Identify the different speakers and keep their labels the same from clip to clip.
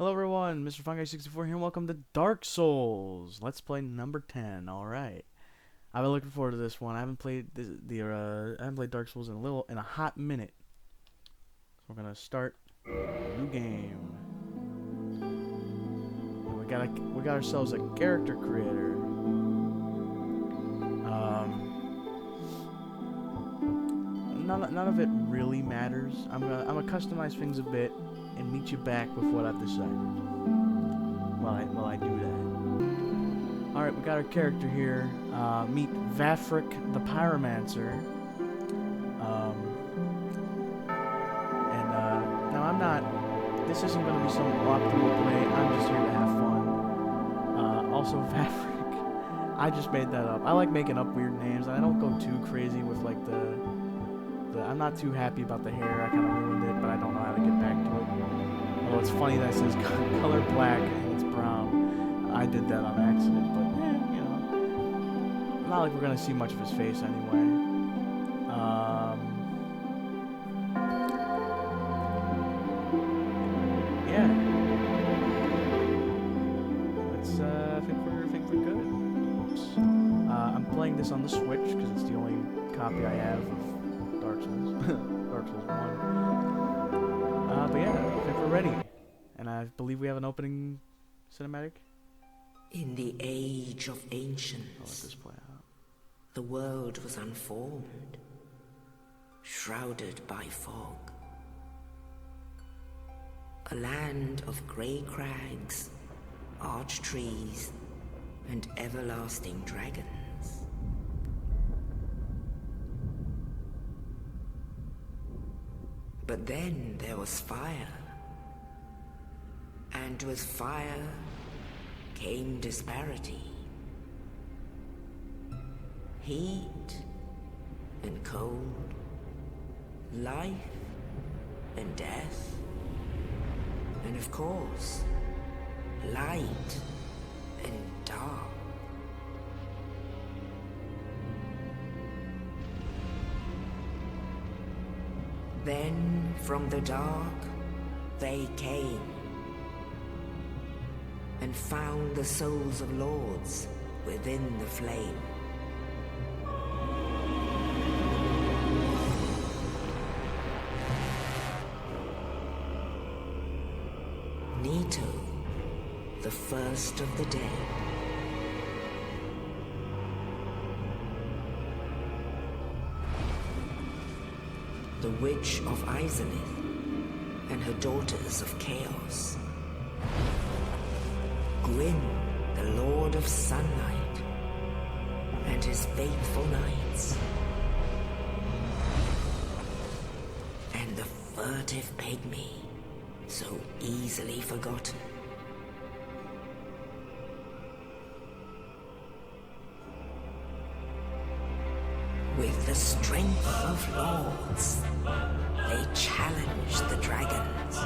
Speaker 1: Hello everyone, Mr. Fungi64 here, and welcome to Dark Souls. Let's play number 10. All right, I've been looking forward to this one. I haven't played I haven't played Dark Souls in a hot minute. So we're gonna start a new game. And we got ourselves a character creator. None of it really matters. I'm gonna customize things a bit and meet you back with what I've decided. While I do that. Alright, we got our character here. Meet Vafric the Pyromancer. Now I'm not... This isn't going to be some optimal play. I'm just here to have fun. Also, Vafric. I just made that up. I like making up weird names. I don't go too crazy with, like, I'm not too happy about the hair. I kind of ruined it, but I don't know how to get back to it. Although it's funny that it says color black and it's brown. I did that on accident, but you know, not like we're gonna see much of his face anyway. Yeah. Let's think we're good. Oops. I'm playing this on the Switch because it's the only copy I have of Dark Souls. Dark Souls 1. But yeah, I think we're ready. And I believe we have an opening cinematic.
Speaker 2: In the age of
Speaker 1: I'll let
Speaker 2: ancients,
Speaker 1: this play out.
Speaker 2: the world was unformed, shrouded by fog. A land of grey crags, arch trees, and everlasting dragons. But then there was fire. And with fire came disparity. Heat and cold, life and death, and of course, light and dark. Then from the dark they came and found the souls of lords within the flame. Nito, the first of the dead. The Witch of Izalith and her daughters of Chaos. Gwyn, the Lord of Sunlight, and his faithful knights. And the furtive pygmy, so easily forgotten. With the strength of lords, they challenged the dragons.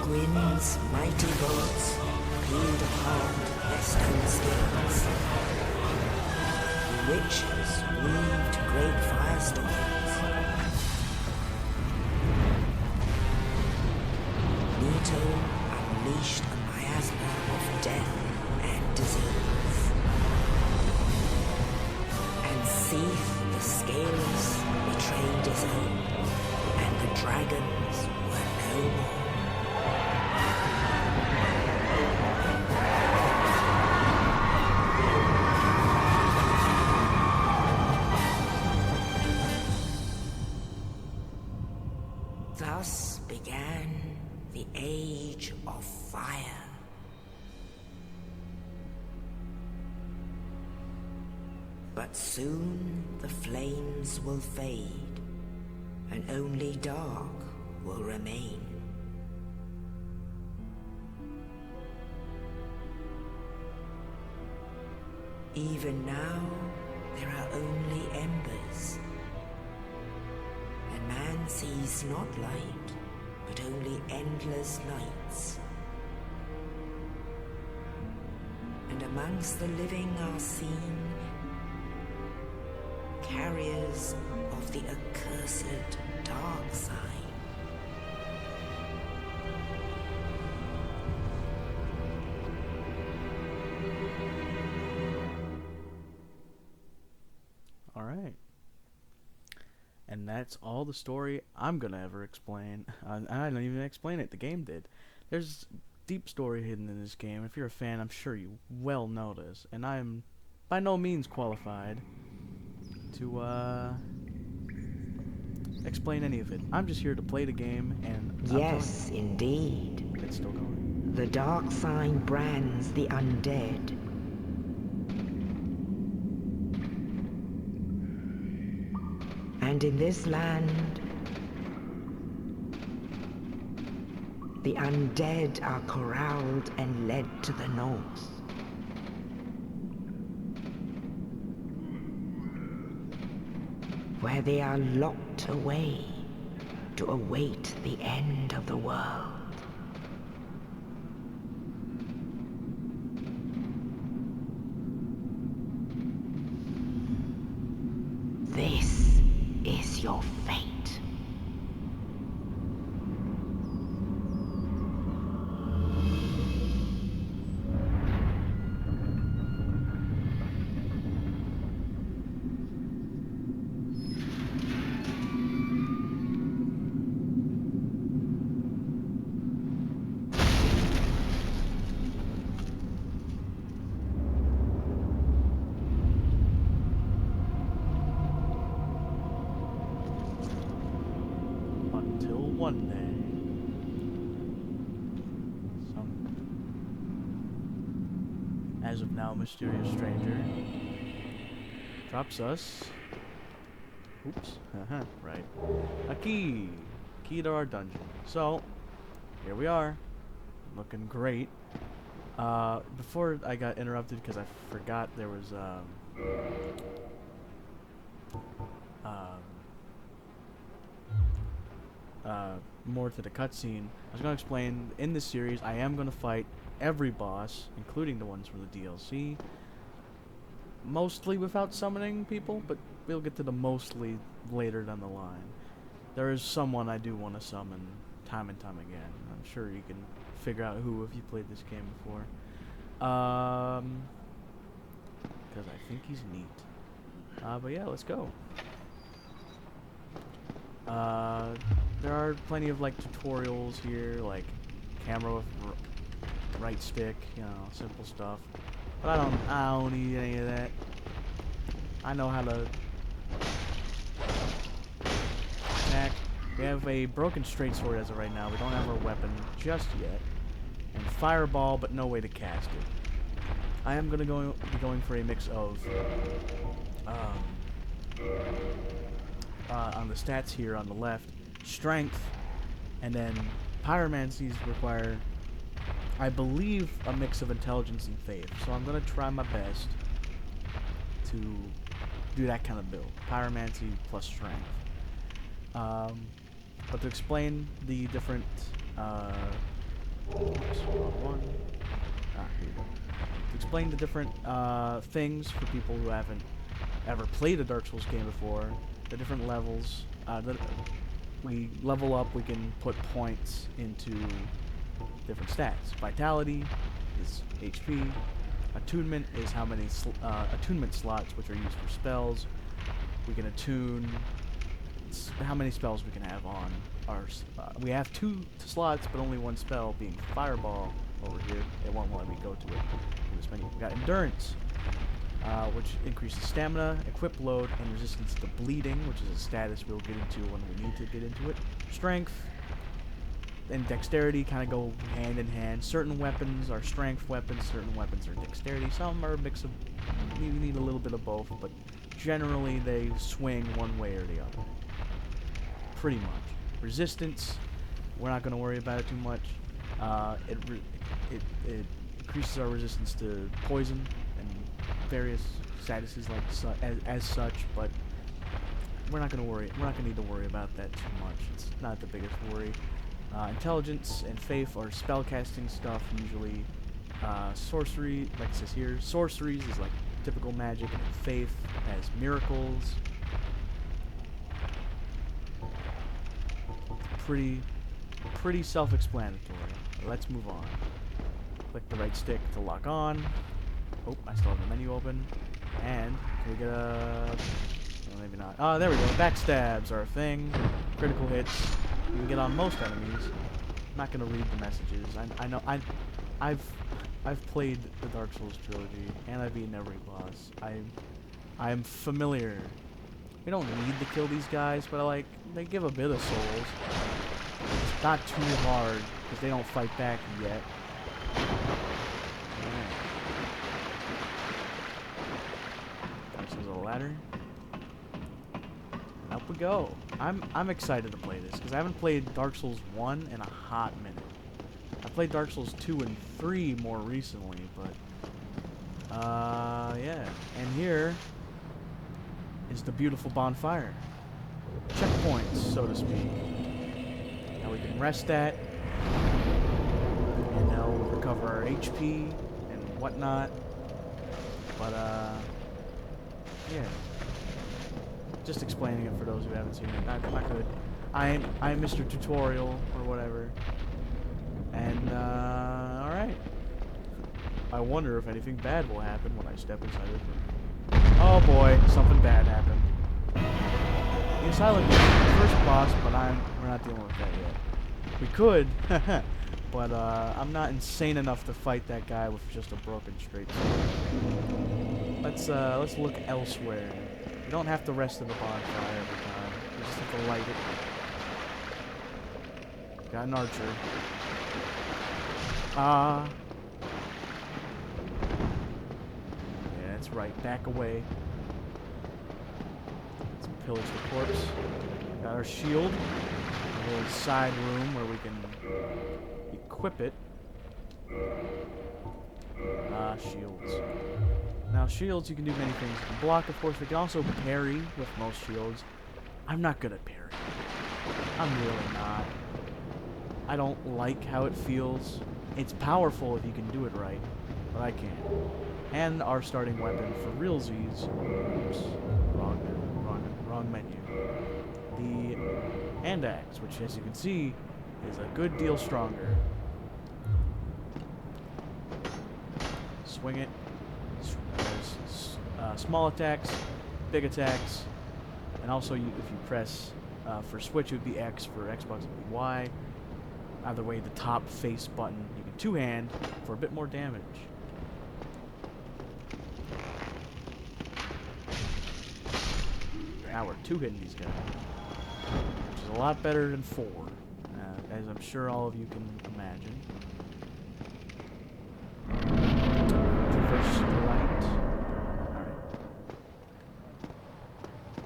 Speaker 2: Gwyn's mighty bolts peeled apart their stone skills. The witches weaved great firestorms. Nito unleashed a miasma of death and disease. And Seath the Scaleless betrayed his own, and the dragons were no more. Thus began the Age of Fire. But soon the flames will fade, and only dark will remain. Even now, there are only embers. And man sees not light, but only endless nights. And amongst the living are seen carriers of the accursed dark side.
Speaker 1: right. And that's all the story I'm gonna ever explain. I didn't even explain it. The game did. There's deep story hidden in this game. If you're a fan, I'm sure you well know this. And I am by no means qualified to explain any of it. I'm just here to play the game, and
Speaker 2: Yes, indeed.
Speaker 1: it's still going.
Speaker 2: The dark sign brands the undead. And in this land, the undead are corralled and led to the north. Where they are locked away to await the end of the world. This is your fate.
Speaker 1: Until one day, some, as of now, mysterious stranger drops us. Oops. Right. A key. Key to our dungeon. So, here we are. Looking great. Before I got interrupted because I forgot there was, more to the cutscene. I was going to explain, in this series, I am going to fight every boss, including the ones from the DLC. Mostly without summoning people, but we'll get to the mostly later down the line. There is someone I do want to summon time and time again. I'm sure you can figure out who if you played this game before. Because I think he's neat. But yeah, let's go. There are plenty of like tutorials here, like camera with right stick, you know, simple stuff. But I don't need any of that. I know how to attack. We have a broken straight sword as of right now. We don't have our weapon just yet. And fireball, but no way to cast it. I am gonna be going for a mix of on the stats here on the left, strength, and then pyromancies require, I believe, a mix of intelligence and faith. So I'm gonna try my best to do that kind of build, pyromancy plus strength. But to explain the different here we go. To explain the different things for people who haven't ever played a Dark Souls game before, the different levels that we level up, we can put points into different stats. Vitality is HP. Attunement is how many attunement slots which are used for spells. We can attune how many spells we can have on our. We have 2 slots, but only 1 spell, being Fireball over here. It won't let me go to it in this menu. We got Endurance, which increases stamina, equip load, and resistance to bleeding, which is a status we'll get into when we need to get into it. Strength and dexterity kind of go hand in hand. Certain weapons are strength weapons, certain weapons are dexterity. Some are a mix of, you need a little bit of both, but generally they swing one way or the other. Pretty much. Resistance, we're not going to worry about it too much. It increases our resistance to poison and various statuses like as such, but we're not going to worry. We're not going to need to worry about that too much. It's not the biggest worry. Intelligence and faith are spellcasting stuff usually. Sorcery, like it says here, sorceries is like typical magic, and faith has miracles. Pretty self-explanatory. Let's move on. Click the right stick to lock on. Oh, I still have the menu open. And can we get a Well, maybe not. There we go. Backstabs are a thing. Critical hits. You can get on most enemies. I'm not gonna read the messages. I know. I've played the Dark Souls trilogy, and I've beaten every boss. I'm familiar. We don't need to kill these guys, but they give a bit of souls. It's not too hard because they don't fight back yet. Alright. This is a ladder. And up we go. I'm excited to play this because I haven't played Dark Souls 1 in a hot minute. I played Dark Souls 2 and 3 more recently, but yeah. And here is the beautiful bonfire. Checkpoints, so to speak. Now we can rest at, and now we'll recover our HP and whatnot. But yeah. Just explaining it for those who haven't seen it. I'm not good. I'm Mr. Tutorial or whatever. And alright. I wonder if anything bad will happen when I step inside this room. Oh boy, something bad happened. The Asylum is the first boss, but we're not dealing with that yet. We could, but I'm not insane enough to fight that guy with just a broken straight sword. Let's look elsewhere. You don't have to rest in the bonfire every time. You just have to light it. Got an archer. Yeah, that's right. Back away. Let's pillage the corpse. Got our shield. A little side room where we can equip it. Shields. Now, shields, you can do many things. You can block, of course. We can also parry with most shields. I'm not good at parry. I'm really not. I don't like how it feels. It's powerful if you can do it right, but I can't. And our starting weapon for realsies, oops, wrong menu. The hand axe, which, as you can see, is a good deal stronger. Swing it. Small attacks, big attacks, and also if you press for Switch, it would be X. For Xbox, it would be Y. Either way, the top face button, you can two-hand for a bit more damage. Now we're two-hitting these guys, which is a lot better than 4, as I'm sure all of you can imagine. Traverse the light. Alright.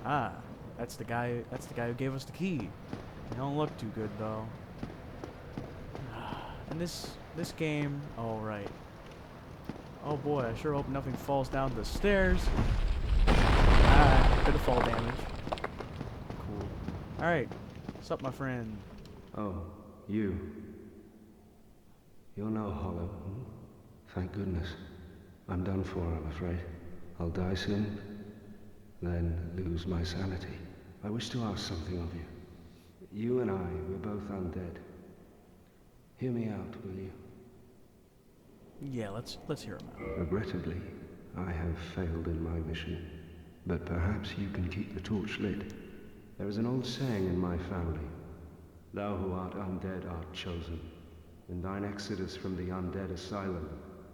Speaker 1: Ah, that's the guy who gave us the key. They don't look too good though. And this game, oh right. Oh boy, I sure hope nothing falls down the stairs. Bit of fall damage. Cool. Alright, what's up, my friend?
Speaker 3: Oh, you. You're no hollow. Thank goodness. I'm done for, I'm afraid. I'll die soon, then lose my sanity. I wish to ask something of you. You and I, we're both undead. Hear me out, will you?
Speaker 1: Yeah, let's hear him out.
Speaker 3: Regrettably, I have failed in my mission, but perhaps you can keep the torch lit. There is an old saying in my family: thou who art undead art chosen, and thine exodus from the undead asylum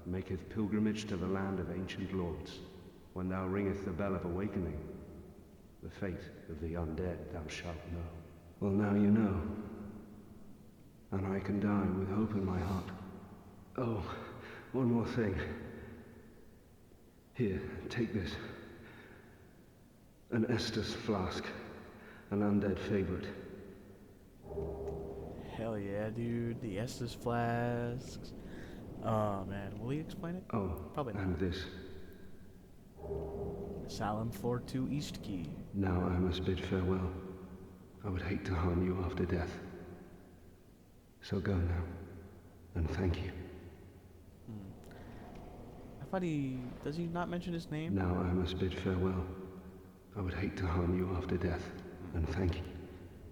Speaker 3: maketh pilgrimage to the land of ancient lords. When thou ringeth the bell of awakening, the fate of the undead thou shalt know. Well, now you know. And I can die with hope in my heart. Oh, one more thing. Here, take this. An Estus flask. An undead favorite.
Speaker 1: Hell yeah, dude. The Estus flasks. Oh, man. Will he explain it?
Speaker 3: Oh,
Speaker 1: probably not.
Speaker 3: And this.
Speaker 1: Asylum Floor 2 East Key.
Speaker 3: Now I must bid farewell. I would hate to harm you after death. So go now, and thank you.
Speaker 1: I thought does he not mention his name?
Speaker 3: Now I must bid farewell. I would hate to harm you after death, and thank you.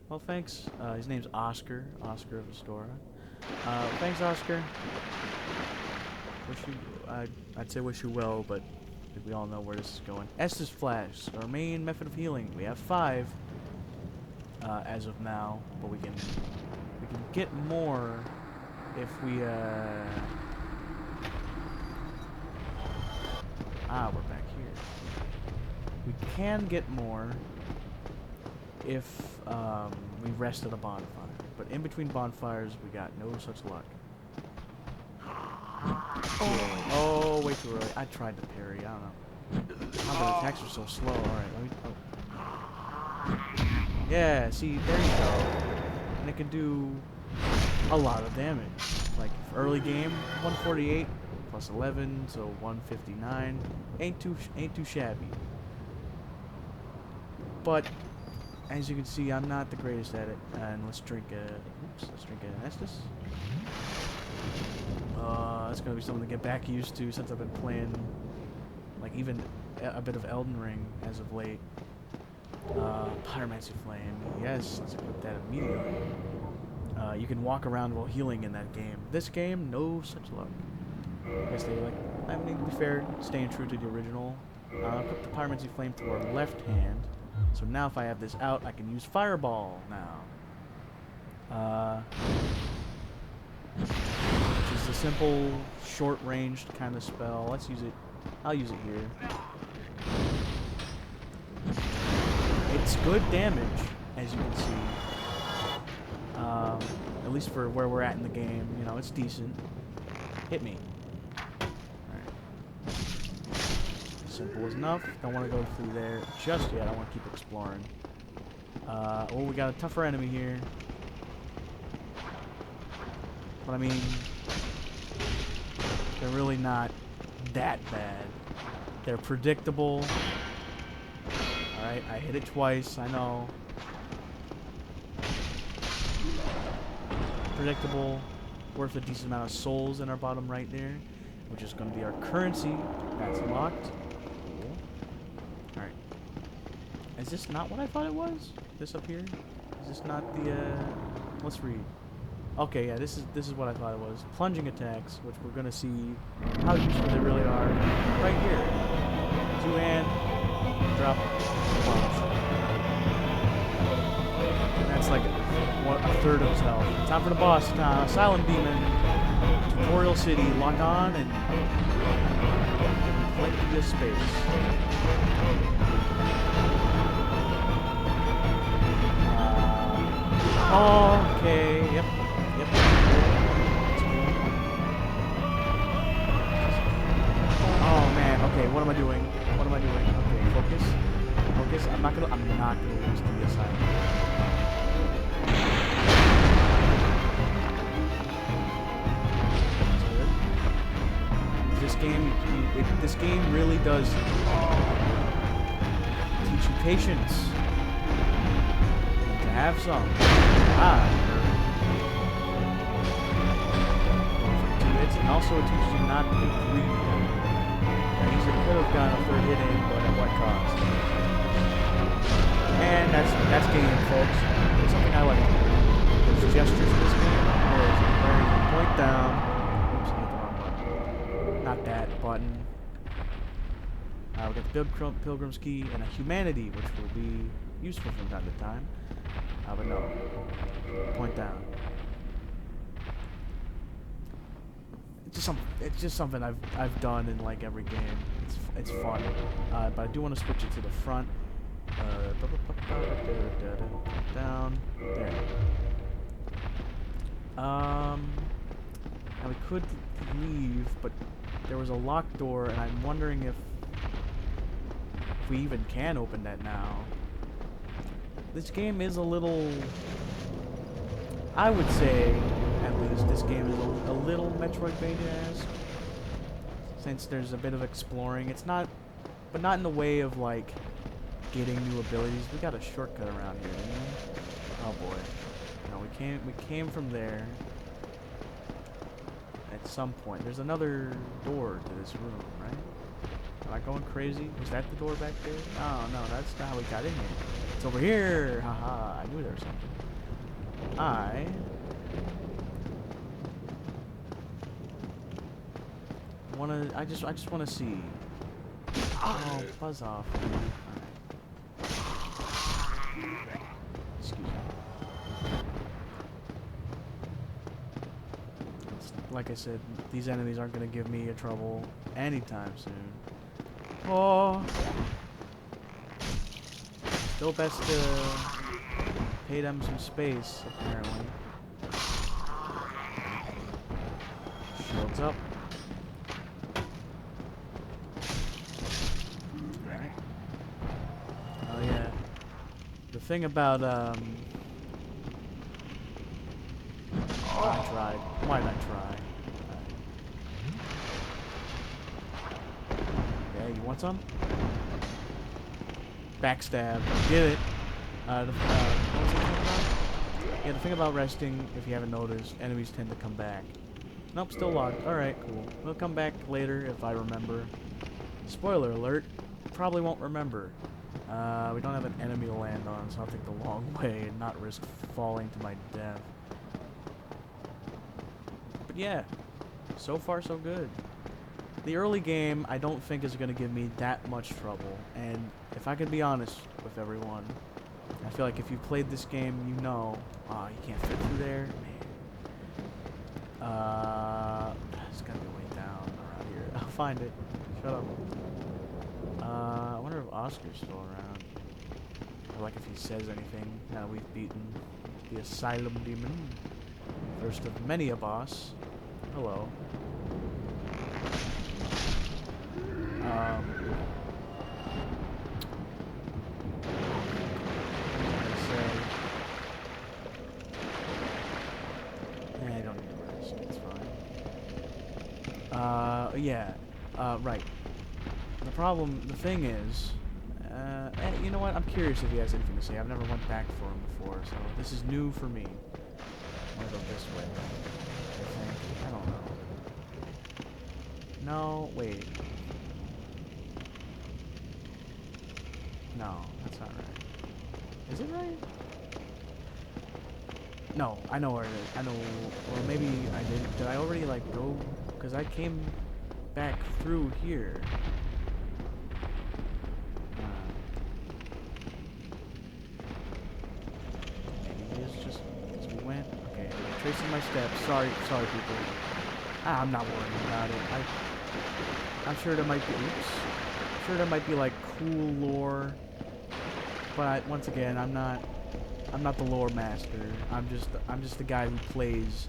Speaker 1: Well, thanks. His name's Oscar of Astora. Thanks, Oscar. I'd say wish you well, but think we all know where this is going. Estus Flash, our main method of healing. We have 5 as of now, but we can get more if we we're back here. We can get more if we rest at a bonfire, but in between bonfires we got no such luck. Oh, way too early. I tried to parry. I don't know. Combat attacks are so slow. Alright, let me... Oh. Yeah, see, there you go. And it can do a lot of damage. Like, early game, 148 plus 11, so 159. Ain't too shabby. But, as you can see, I'm not the greatest at it. And let's drink an Estus. That's gonna be something to get back used to since I've been playing, like, even a bit of Elden Ring as of late. Pyromancy Flame, yes, let's equip that immediately. You can walk around while healing in that game. This game, no such luck. I guess they I mean, to be fair, staying true to the original. Put the Pyromancy Flame to our left hand. So now if I have this out, I can use Fireball now. Which is a simple, short-ranged kind of spell. Let's use it. I'll use it here. It's good damage, as you can see. At least for where we're at in the game. You know, it's decent. Hit me. Alright. Simple enough. Don't want to go through there just yet. I want to keep exploring. Oh, we got a tougher enemy here. But I mean, they're really not that bad. They're predictable. Alright, I hit it twice, I know. Predictable. Worth a decent amount of souls in our bottom right there, which is going to be our currency. That's locked. Cool. Alright. Is this not what I thought it was? This up here? Is this not the, let's read. Okay, yeah, this is what I thought it was. Plunging attacks, which we're gonna see how useful they really are right here. 2-hand, drop, plunge. And that's like a third of his health. Time for the boss. Asylum Demon, Tutorial City. Lock on and plenty of space. Okay, yep. Oh man, okay, what am I doing? Okay, focus. I'm not gonna lose to the assignment. This game really does teach you patience. To have some. And also it teaches you not to be greedy. I usually could have gotten a third hit in, but at what cost? And that's game, folks. It's something I like. There's gestures in this game. There's point down. Oops, I hit the wrong button. Not that button. We got the Pilgrim's Key and a Humanity, which will be useful from time to time. But no. Point down. It's just something I've done in like every game. It's fun. But I do want to switch it to the front. Down there. Now we could leave, but there was a locked door, and I'm wondering if we even can open that now. This game is a little, I would say, at least this game is a little Metroidvania-esque, since there's a bit of exploring. It's not, but not in the way of like getting new abilities. We got a shortcut around here, didn't we? Oh boy, no, we came from there. At some point, there's another door to this room, right? Am I going crazy? Was that the door back there? Oh no, that's not how we got in here. It's over here. Haha, I knew there was something. I just wanna see. Oh, buzz off. Alright. Excuse me. Like I said, these enemies aren't going to give me a trouble anytime soon. Oh! Still best to pay them some space, apparently. Shields up. Alright. Oh yeah. The thing about, I tried. Why did I try? Yeah, you want some? Backstab. Get it. What was the thing about? Yeah, the thing about resting, if you haven't noticed, enemies tend to come back. Nope, still locked. Alright, cool. They'll come back later if I remember. Spoiler alert, probably won't remember. We don't have an enemy to land on, so I'll take the long way and not risk falling to my death. But yeah, so far so good. The early game, I don't think is going to give me that much trouble, and if I can be honest with everyone, I feel like if you've played this game, you know, you can't fit through there, man. It's gotta be way down around here. I'll find it. Shut up. I wonder if Oscar's still around, or like if he says anything now that we've beaten the Asylum Demon, first of many a boss. Hello. I don't need to rest. It's fine. Yeah. Right. The thing is, you know what? I'm curious if he has anything to say. I've never went back for him before, so this is new for me. I'm gonna go this way, I think. I don't know. No, wait. No, that's not right. Is it right? No, I know where it is. I know, or maybe I did. Did I already, like, go? Because I came back through here. Maybe it's just because we went. Okay, tracing my steps. Sorry, people. I'm not worrying about it. I'm sure there might be. Oops. I'm sure there might be like cool lore, but once again, I'm not the lore master. I'm just the guy who plays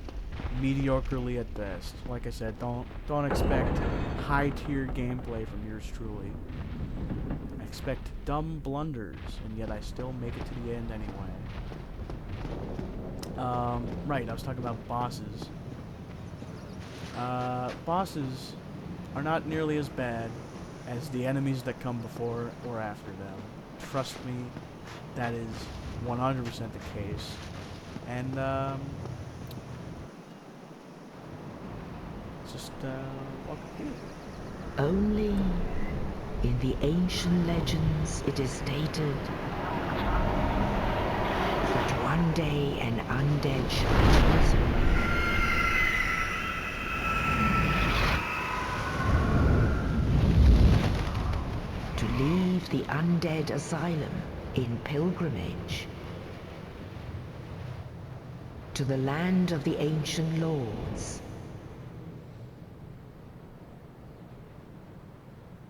Speaker 1: mediocrely at best. Like I said, don't expect high tier gameplay from yours truly. I expect dumb blunders, and yet I still make it to the end anyway. Right, I was talking about bosses. Bosses are not nearly as bad as the enemies that come before or after them. Trust me, that is 100% the case. And, just, walk here.
Speaker 2: Only in the ancient legends it is stated that one day an undead shall be chosen. To leave the undead asylum in pilgrimage to the land of the ancient lords.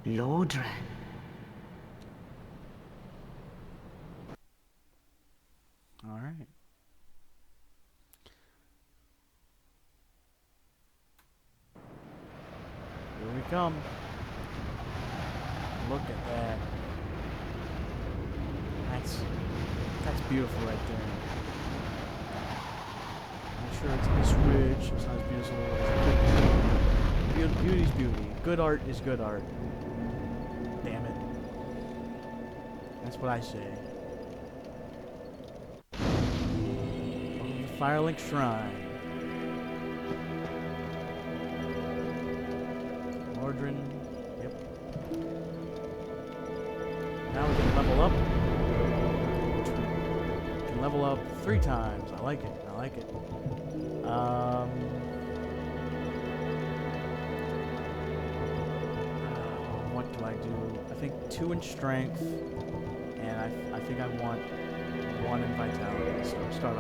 Speaker 2: Lordran.
Speaker 1: All right. Here we come. Look at that. That's beautiful right there. I'm sure it's this ridge. It's not as beautiful as beauty's beauty. Good art is good art. Damn it. That's what I say. Welcome to Firelink Shrine. Mordrin. Yep. Now we can level up. We can level up 3 times. I like it. I like it. What do I do? I think 2 in strength, and I think I want 1 in vitality. So start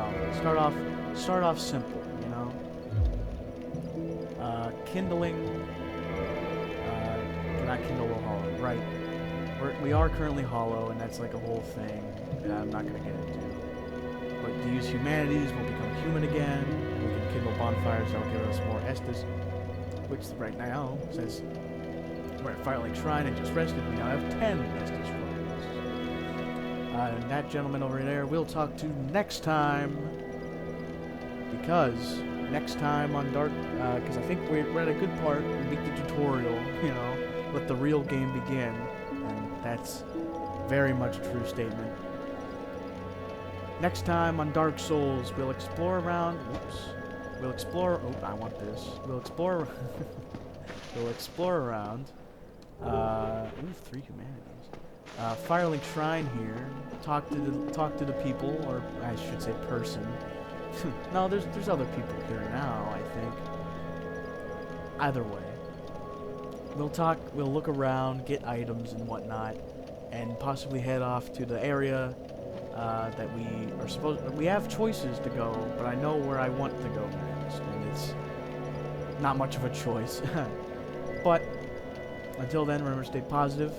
Speaker 1: off simple, you know. Kindling. Cannot kindle while hollow. Right. We are currently hollow, and that's like a whole thing that I'm not gonna get into. But to use humanities, we'll become human again, and we can kindle bonfires that'll give us more Estus, which right now says we're at Firelink Shrine and just rested. We now have 10 Estus flames. And that gentleman over there we'll talk to next time, because next time on Dark, because I think we're at a good part. We beat the tutorial, you know, let the real game begin, and that's very much a true statement. Next time on Dark Souls, we'll explore around. Whoops. We'll explore. Oh, I want this. We'll explore. We'll explore around. Ooh, 3 humanities. Firelink Shrine here. Talk to the people, or I should say person. No, there's other people here now, I think. Either way, we'll look around, get items and whatnot, and possibly head off to the area that we have choices to go, but I know where I want to go next, and it's not much of a choice. But until then, remember to stay positive,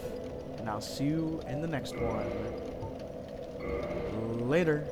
Speaker 1: and I'll see you in the next one. Later.